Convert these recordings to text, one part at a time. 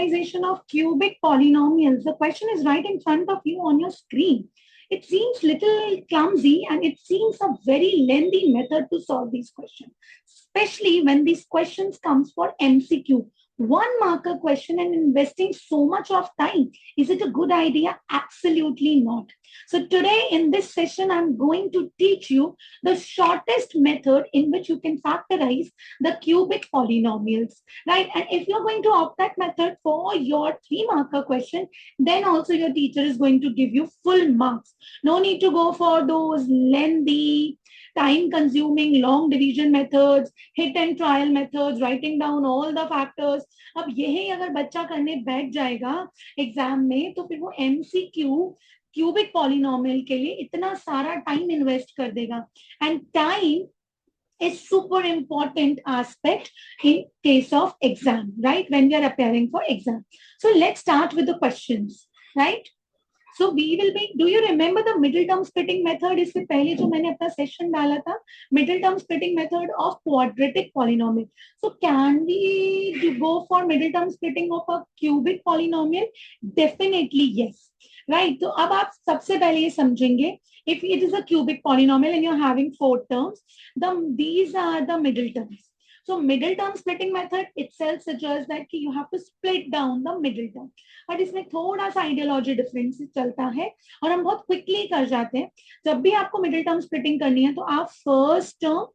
factorization of cubic polynomials. The question is right in front of you on your screen. It seems little clumsy and it seems a very lengthy method to solve these questions, especially when these questions comes for MCQ. One marker question and investing so much of time. Is it a good idea? Absolutely not. So today in this session, I'm going to teach you the shortest method in which you can factorize the cubic polynomials, right? And if you're going to opt that method for your 3 marker question, then also your teacher is going to give you full marks. No need to go for those lengthy, time consuming, long division methods, hit and trial methods, writing down all the factors. अब यही अगर बच्चा करने बैठ जाएगा exam में तो फिर वो एमसीक्यू क्यूबिक पॉलिनोमियल के लिए इतना सारा टाइम इन्वेस्ट कर देगा. And time is super important aspect in case of exam, right? When we are preparing for exam. So let's start with the questions, right? So we will be, do you remember the middle term splitting method? इससे पहले जो मैंने अपना session डाला था, middle term splitting method of quadratic polynomial. So can we go for middle term splitting of a cubic polynomial? Definitely yes, right? तो अब आप सबसे पहले ये समझेंगे, if it is a cubic polynomial and you're having 4 terms, these are the middle terms. So middle term splitting method itself suggests that you have to split down the middle term. But इसमें थोड़ा सा ideology difference चलता है और हम बहुत quickly कर जाते हैं. जब भी आपको मिडिल टर्म स्प्लिटिंग करनी है तो आप फर्स्ट टर्म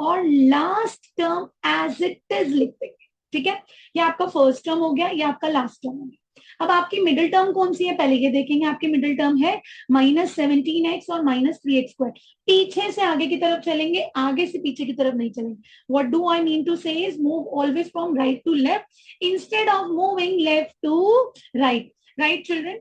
और last term as it is लिख देंगे. ठीक है, ये आपका फर्स्ट टर्म हो गया, ये आपका लास्ट टर्म हो गया. अब आपकी मिडिल टर्म कौन सी है पहले ये देखेंगे. आपकी मिडिल टर्म है -17x और -3x². पीछे से आगे की तरफ चलेंगे, आगे से पीछे की तरफ नहीं चलेंगे. What do I mean to say is move always from right to left instead of moving left to right. Right children?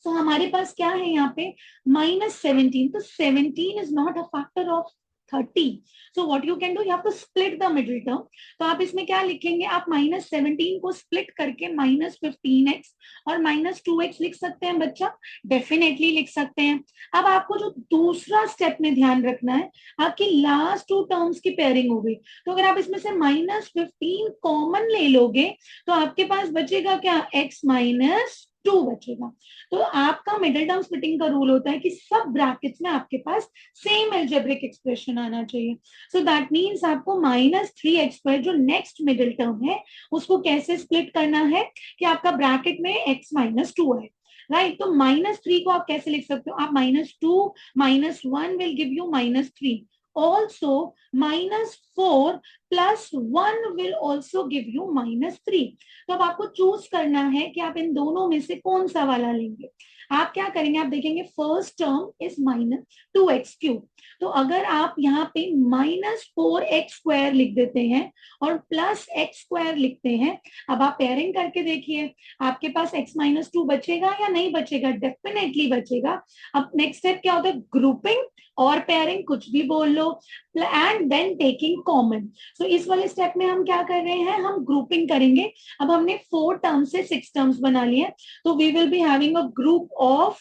So हमारे पास क्या है यहाँ पे -17. तो 17 is not a factor of 30. So what you can do, you have to split the middle term. तो आप इसमें क्या लिखेंगे, आप -17 को स्प्लिट करके -15x और -2x लिख सकते हैं बच्चा. डेफिनेटली लिख सकते हैं. अब आपको जो दूसरा स्टेप में ध्यान रखना है, आपकी लास्ट 2 टर्म्स की पेयरिंग हो गई. तो अगर आप इसमें से -15 कॉमन ले लोगे तो आपके पास बचेगा क्या, x -2 बचेगा. तो आपका मिडिल टर्म स्प्लिटिंग का रूल होता है कि सब ब्रैकेट्स में आपके पास सेम एल्जेब्रिक एक्सप्रेशन आना चाहिए. सो दैट मींस आपको -3x² जो नेक्स्ट मिडिल टर्म है उसको कैसे स्प्लिट करना है कि आपका ब्रैकेट में x -2 है. राइट, तो -3 को आप कैसे लिख सकते हो, आप -2 -1 will give you -3. Also -4 + 1 will also give you -3. तो अब आपको चूज करना है कि आप इन दोनों में से कौन सा वाला लेंगे. आप क्या करेंगे, आप देखेंगे फर्स्ट टर्म इज -2x³. तो अगर आप यहाँ पे -4x² लिख देते हैं और +x² लिखते हैं, अब आप पेयरिंग करके देखिए आपके पास x -2 बचेगा या नहीं बचेगा. डेफिनेटली बचेगा. अब नेक्स्ट स्टेप क्या होता है, ग्रुपिंग और पेयरिंग, कुछ भी बोल लो, एंड देन टेकिंग कॉमन. सो इस वाले स्टेप में हम क्या कर रहे हैं, हम ग्रुपिंग करेंगे. अब हमने 4 टर्म्स से 6 टर्म्स बना लिए, तो we will be having a group of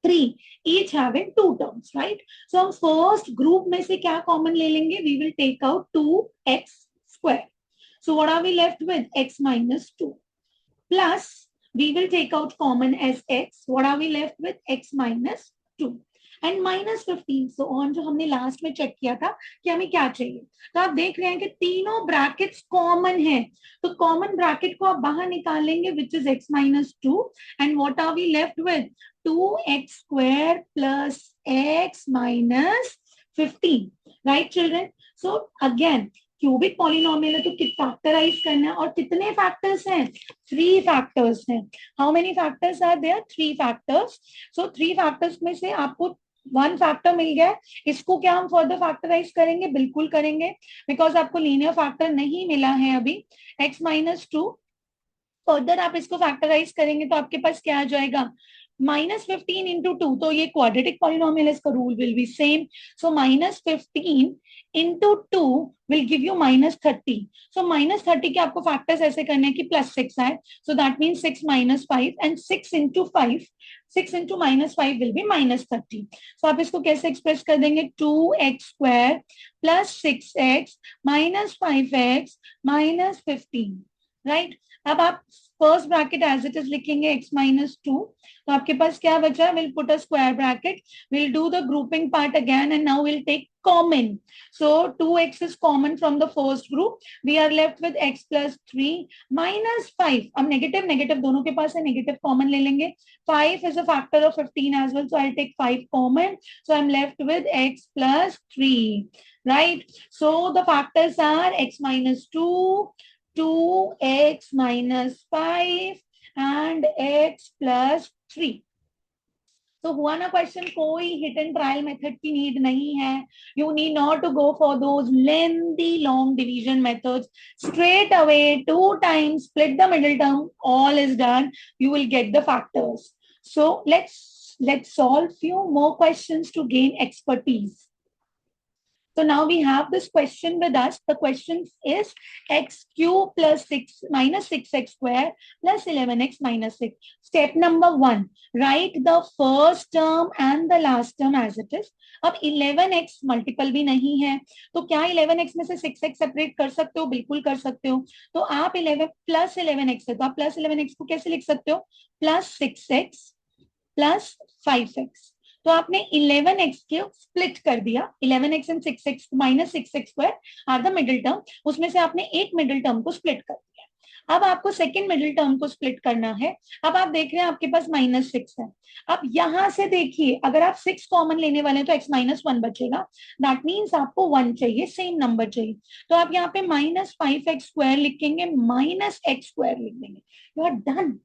3, each having 2 terms, right? So हम फर्स्ट ग्रुप में से क्या कॉमन ले लेंगे, we will take out 2x². So what are we left with, x -2 plus we will take out common as x. What are we left with, x -2 and -15. So on जो हमने last में check किया था कि हमें क्या चाहिए. तो आप देख रहे हैं कि तीनों ब्रैकेट्स कॉमन है, तो कॉमन ब्रैकेट को आप बाहर निकालेंगे which is x -2 and what are we left with, 2x² plus x -15. Right children? So again cubic polynomial है तो फैक्टराइज करना है, और कितने फैक्टर्स हैं, 3 फैक्टर्स हैं. How many factors are there, 3 factors. So 3 factors में से आपको 1 फैक्टर मिल गया. इसको क्या हम फर्दर फैक्टराइज करेंगे, बिल्कुल करेंगे, बिकॉज आपको लीनियर फैक्टर नहीं मिला है अभी. x -2 फर्दर आप इसको फैक्टराइज करेंगे तो आपके पास क्या आ जाएगा, -15 into 2. तो ये क्वाड्रेटिक पॉलिनोमियल, इसका rule will be same. So -15 into 2 will give you -30. So -30 के आपको फैक्टर्स ऐसे करने हैं कि +6 आए. So that means 6 - 5 and 6 into 5, 6 into -5 will be -30. So आप इसको कैसे एक्सप्रेस कर देंगे, 2x² plus 6x minus 5x minus 15. Right. अब आप first bracket as it is लिखेंगे x माइनस टू, तो आपके पास क्या बचा, will put a square bracket, will do the grouping part again and now will take common. So 2x is common from the first group, we are left with x plus 3 minus 5. अब negative negative दोनों के पास है, negative common ले लेंगे. 5 is a factor of 15 as well, so I'll take 5 common, so I'm left with x plus 3, right? So the factors are x minus 2, 2x minus 5 and x plus 3. तो हुआ ना question, कोई hit and trial method की need नहीं है. You need not to go for those lengthy long division methods. Straight away 2 times split the middle term, all is done, you will get the factors. So let's solve few more questions to gain expertise. So now we have this question with us. The question is x cube plus 6 minus 6x square plus 11x minus 6. Step number 1, write the first term and the last term as it is. अब 11x multiple भी नहीं है, तो क्या 11x में से 6x separate कर सकते हो? बिल्कुल कर सकते हो. तो आप 11 प्लस 11x है, तो आप प्लस 11x को कैसे लिख सकते हो? Plus 6x plus 5x. तो आपने 11x को स्प्लिट कर दिया. 11x and 6x minus 6x square are the middle term, उसमें से आपने एक मिडिल टर्म को स्प्लिट कर दिया. अब आपको सेकेंड मिडिल टर्म को स्प्लिट करना है. अब आप देख रहे हैं आपके पास माइनस 6 है. अब यहां से देखिए, अगर आप 6 कॉमन लेने वाले हैं तो x माइनस 1 बचेगा. दैट मीन्स आपको 1 चाहिए, सेम नंबर चाहिए. तो आप यहाँ पे माइनस 5x स्क्वायर लिखेंगे, माइनस x स्क्वायर लिख देंगे. You are done.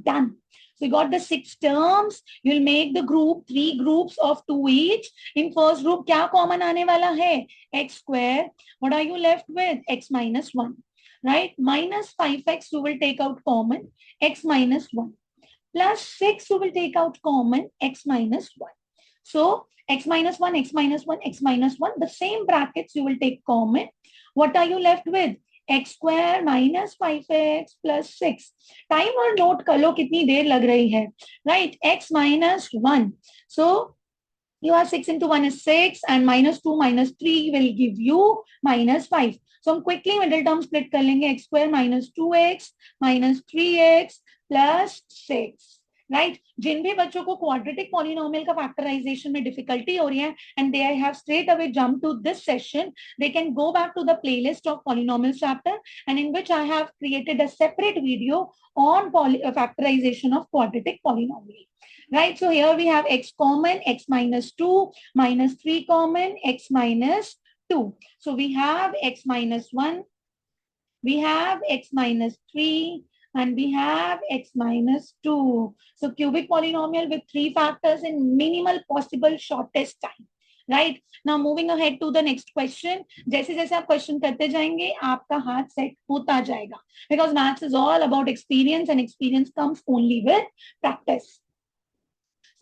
Done. So you got the 6 terms. You'll make the group 3 groups of 2 each. In first group क्या common आने वाला है? X square. What are you left with? X minus 1. Right? Minus 5x you will take out common. X minus 1. Plus 6 you will take out common. X minus 1. So x minus 1, x minus 1, x minus 1. The same brackets you will take common. What are you left with? X square minus 5x plus 6. Time और note कर लो कितनी देर लग रही है. Right, x minus 1. So you have 6 into 1 is 6 and minus 2 minus 3 will give you minus 5. So हम quickly middle term split कर लेंगे. x square minus 2x minus 3x plus 6. Right, जिन भी बच्चों को क्वाड्रेटिक पॉलिनोमियल का फैक्टराइजेशन में difficulty हो रही है and they have straight away jump to this session, they can go back to the playlist of polynomial chapter and in which I have created a separate video on factorization of quadratic polynomial. Right, so here we have x common, x minus 2 minus 3 common, x minus 2. So we have x minus 1, we have x minus 3, and we have x minus 2. So cubic polynomial with 3 factors in minimal possible shortest time. Right, now moving ahead to the next question. जैसे जैसे आप question करते जाएंगे आपका हाथ set होता जाएगा, because maths is all about experience and experience comes only with practice.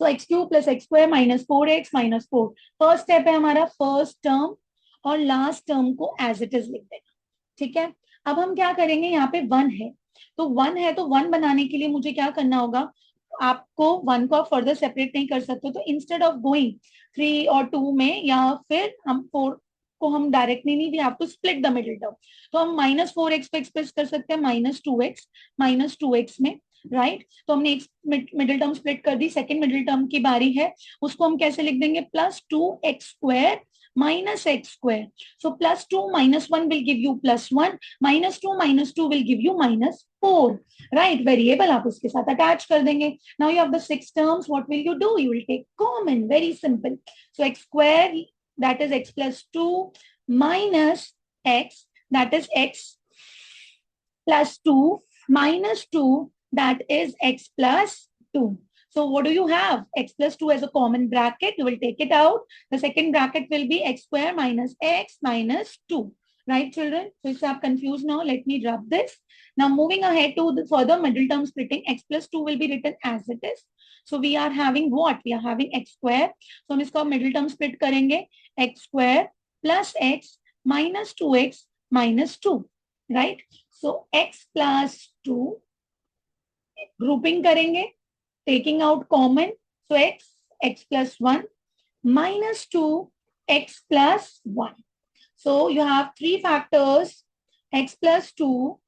So x cube plus x square minus 4x minus 4. First step है हमारा फर्स्ट टर्म और लास्ट टर्म को एज इट इज लिख देना. ठीक है, अब हम क्या करेंगे, यहाँ पे 1 है, तो 1 है तो 1 बनाने के लिए मुझे क्या करना होगा, आपको 1 को आप फर्दर सेपरेट नहीं कर सकते, तो इंस्टेड ऑफ गोइंग 3 और 2 में या फिर हम 4 को हम डायरेक्टली नहीं, we have to split the middle term. तो हम माइनस 4x पे एक्सप्रेस कर सकते हैं माइनस 2x में. राइट, तो हमने एक मिडिल टर्म स्प्लिट कर दी. सेकेंड मिडिल टर्म की बारी है, उसको हम कैसे लिख देंगे, plus 2x square minus x square. So plus 2 minus 1 will give you plus 1. Minus 2 will give you minus 4. Right, variable आप उसके साथ attach कर देंगे. Now you have the 6 terms. What will you do? You will take common. Very simple. So x square, that is x plus 2 minus x, that is x plus 2 minus 2, that is x plus 2. So what do you have? X plus 2 as a common bracket. You will take it out. The second bracket will be x square minus x minus 2. Right, children? So if you are confused now, let me drop this. Now moving ahead to the further middle term splitting, x plus 2 will be written as it is. So we are having what? We are having x square. So हम इसको middle term split करेंगे. X square plus x minus 2x minus 2. Right? So x plus 2 grouping करेंगे, taking out common. So x plus 1 minus 2, x plus 1. So you have 3 factors, x plus 2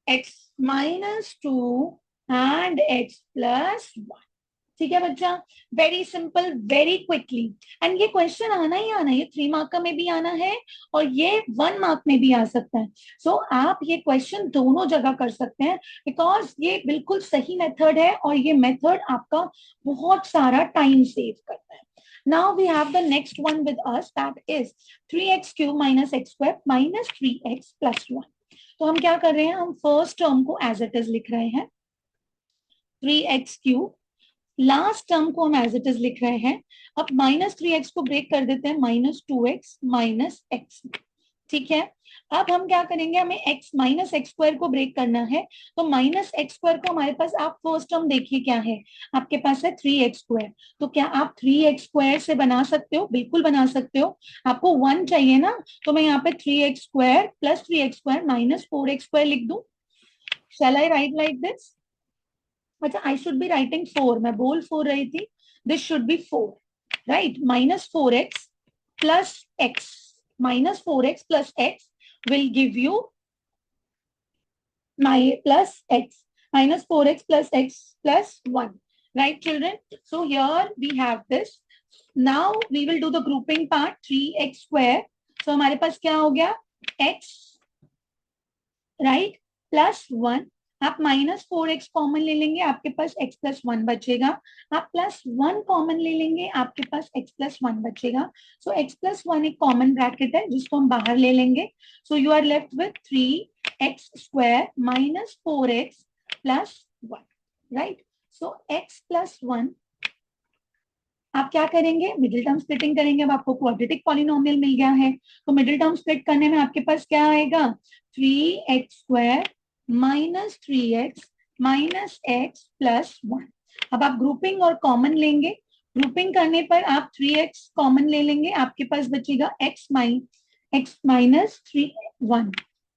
x minus 2 and x plus 1. ठीक है बच्चा, very simple, very quickly. And ये question आना ही आना है, ये 3 mark का में भी आना है और ये 1 मार्क में भी आ सकता है। सो आप ये क्वेश्चन दोनों जगह कर सकते हैं, बिकॉज ये बिल्कुल सही मेथड है और ये मेथड आपका बहुत सारा टाइम सेव करता है। Now we have the next one with us, that is 3x cube minus x square minus 3x plus 1. तो हम क्या कर रहे हैं, हम फर्स्ट टर्म को एज इट इज लिख रहे हैं, 3x क्यूब, लास्ट टर्म को हम एज इट इज लिख रहे हैं। अब -3x को ब्रेक कर देते हैं, -2x माइनस एक्स। ठीक है, अब हम क्या करेंगे, हमें x माइनस एक्स स्क्वायर को ब्रेक करना है, तो माइनस एक्स स्क्वायर को हमारे पास, आप फर्स्ट टर्म देखिए क्या है, आपके पास है 3x स्क्वायर। तो क्या आप 3x स्क्वायर से बना सकते हो? बिल्कुल बना सकते हो। आपको 1 चाहिए ना, तो मैं यहाँ पे 3x square plus 3x square minus 4x square लिख दूं। शैल आई राइट लाइक दिस? अच्छा, आई शुड बी राइटिंग 4, मैं बोल 4 रही थी, this should be 4, right. -4x plus x, -4x plus x will give you my plus x, -4x plus x plus 1, right children? So here we have this. Now we will do the grouping part, 3x square. So हमारे पास क्या हो गया, x, right, plus 1। आप -4x common ले लेंगे, आपके पास x plus 1 बचेगा। आप प्लस 1 कॉमन ले लेंगे, आपके पास x प्लस 1 बचेगा। सो x प्लस 1 एक कॉमन ब्रैकेट है जिसको हम बाहर ले लेंगे। So you are left with 3x square minus 4x plus 1, right. So x plus 1, आप क्या करेंगे, मिडिल टर्म स्प्लिटिंग करेंगे। अब आपको क्वाड्रेटिक पॉलिनोमियल मिल गया है, तो मिडिल टर्म स्प्लिट करने में आपके पास क्या आएगा, 3x square minus 3x minus x plus 1। अब आप ग्रुपिंग और कॉमन लेंगे, ग्रुपिंग करने पर आप 3x कॉमन ले लेंगे, आपके पास बचेगा x minus 1,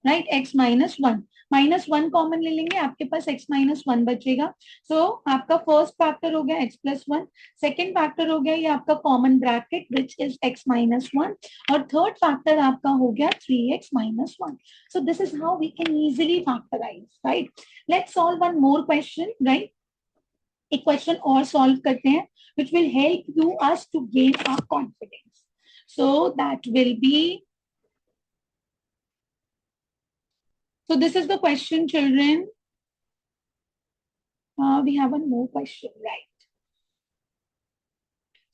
right, x minus 1, -1 common ले लेंगे, आपके पास x माइनस 1 बचेगा। सो आपका फर्स्ट फैक्टर हो गया x प्लस 1, सेकेंड फैक्टर हो गया ये आपका common bracket which is x minus 1, और थर्ड फैक्टर आपका हो गया 3x minus 1। So this is how we can easily factorize, right. Let's solve one more question, right. एक क्वेश्चन और सॉल्व करते हैं which will help you us to gain our confidence. So that will be, so this is the question children. We have one more question, right?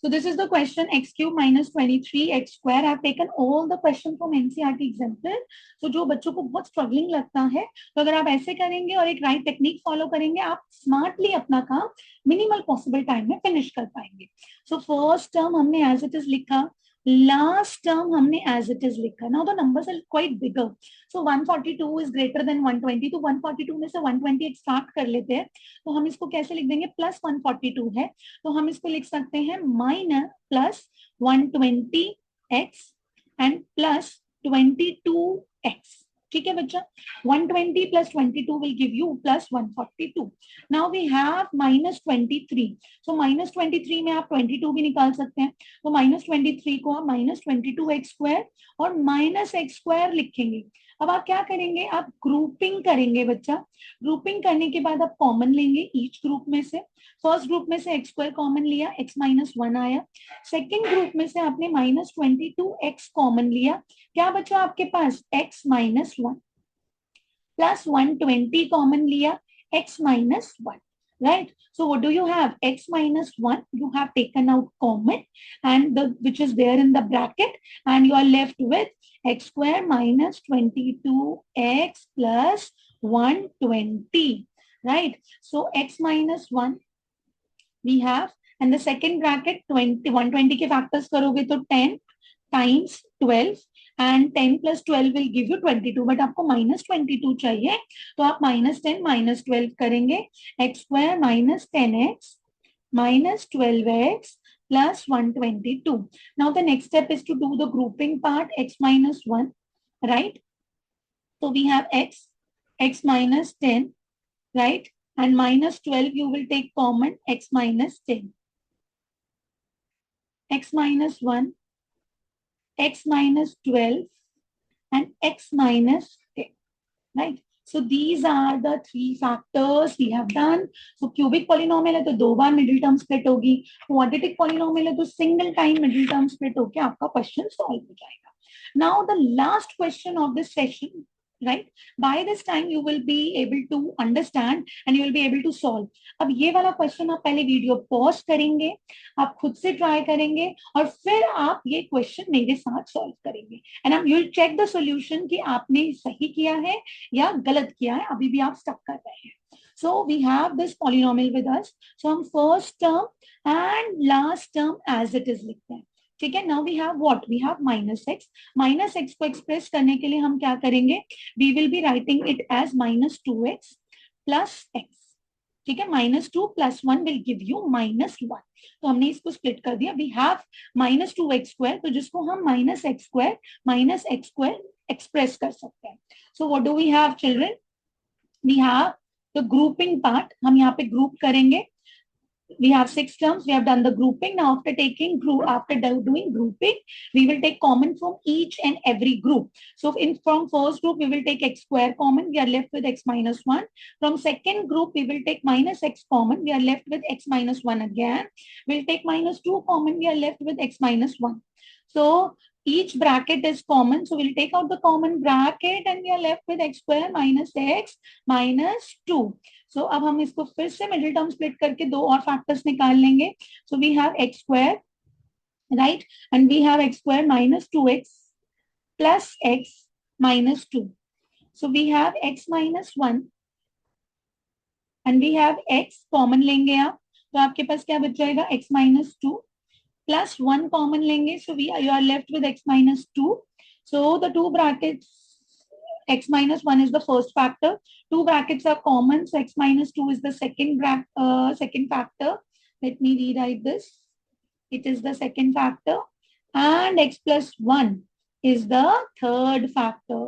So this is the question, x cube minus 23 x square. I have taken all the question from NCERT example. So जो बच्चों को बहुत struggling लगता है, तो अगर आप ऐसे करेंगे और एक राइट टेक्निक फॉलो करेंगे, आप स्मार्टली अपना काम मिनिमल पॉसिबल टाइम में फिनिश कर पाएंगे। सो फर्स्ट टर्म हमने एज इट इज लिखा, लास्ट टर्म हमने एज इट इज लिखा। Now the numbers are quite bigger, so 142 is greater than 120, तो 142 में से 128 स्टार्ट कर लेते हैं। तो हम इसको कैसे लिख देंगे, प्लस 142 है, तो हम इसको लिख सकते हैं minus plus 120x and plus 22x। ठीक है बच्चा, 120 plus 22 will give you plus 142. Now we have -23. So -23 में आप 22 भी निकाल सकते हैं, तो -23 को आप -22x स्क्वायर और माइनस एक्स स्क्वायर लिखेंगे। अब आप क्या करेंगे, आप ग्रुपिंग करेंगे बच्चा। ग्रुपिंग करने के बाद आप कॉमन लेंगे ईच ग्रुप में से। फर्स्ट ग्रुप में से एक्स स्क्वायर कॉमन लिया, x माइनस 1 आया। सेकेंड ग्रुप में से आपने -22x कॉमन लिया, क्या बचा आपके पास, x माइनस 1 प्लस 120 कॉमन लिया, x minus 1, right? So what do you have, x minus 1 you have taken out common and the which is there in the bracket, and you are left with x square minus 22x plus 120, right? So x minus 1 we have, and the second bracket 20, 120 के factors करोगे तो 10 times 12 and 10 plus 12 will give you 22, but आपको -22 चाहिए, तो आप -10 -12 करेंगे, x square minus 10x minus 12x plus 122. Now the next step is to do the grouping part, x minus 1, right? So we have x minus 10, right? And minus 12 you will take common, x minus 10, x minus 1, x minus 12 and x minus 10, right? So these are the three factors we have done. So cubic polynomial है तो 2 बार middle term split होगी, quadratic polynomial है तो single time middle term split होके आपका question solve हो जाएगा. Now the last question of this session, right? By this time you will be able to understand and you will be able to solve. अब ये वाला question आप पहले video pause करेंगे, आप खुद से ट्राई करेंगे और फिर आप ये क्वेश्चन मेरे साथ सॉल्व करेंगे and you will check the solution कि आपने सही किया है या गलत किया है, अभी भी आप स्टक कर रहे हैं. So we have this polynomial with us. So हम first term and last term as it is लिखते हैं. ठीक है. Now we have what? We have minus x. Minus x को express करने के लिए हम क्या करेंगे? We will be writing it as minus 2x plus x. ठीक है. minus 2 plus 1 will give you minus 1. तो हमने इसको स्प्लिट कर दिया. We have minus 2x square, तो जिसको हम minus x square एक्सप्रेस कर सकते हैं. So what do we have, children? We have the grouping part. हम यहाँ पे group करेंगे. We have 6 terms. We have done the grouping. Now after doing grouping, we will take common from each and every group. So from first group, we will take x square common. We are left with x minus 1. From second group, we will take minus x common. We are left with x minus 1 again. We'll take minus 2 common. We are left with x minus 1. So each bracket is common. So we'll take out the common bracket and we are left with x square minus x minus 2. So अब हम इसको फिर से middle term split करके दो और factors निकाल लेंगे. So we have x square, right? And we have x square minus 2x plus x minus 2. So we have x minus 1 and we have x common लेंगे आप, तो आपके पास क्या बच जाएगा? x minus 2 plus 1 common लेंगे. So you are left with x minus 2. So the two brackets, x minus 1 is the first factor. Two brackets are common. So x minus 2 is the second factor. Let me rewrite this. It is the second factor. And x plus 1 is the third factor.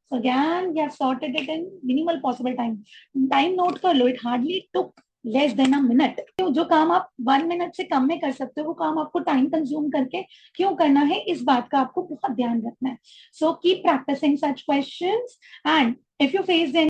So again, we have sorted it in minimal possible time. Time note कर लो. It hardly took less than a minute. जो काम आप 1 minute से कम में कर सकते हो, वो काम आपको टाइम कंज्यूम करके क्यों करना है, इस बात का आपको बहुत ध्यान रखना है. So keep practicing such questions and if you face any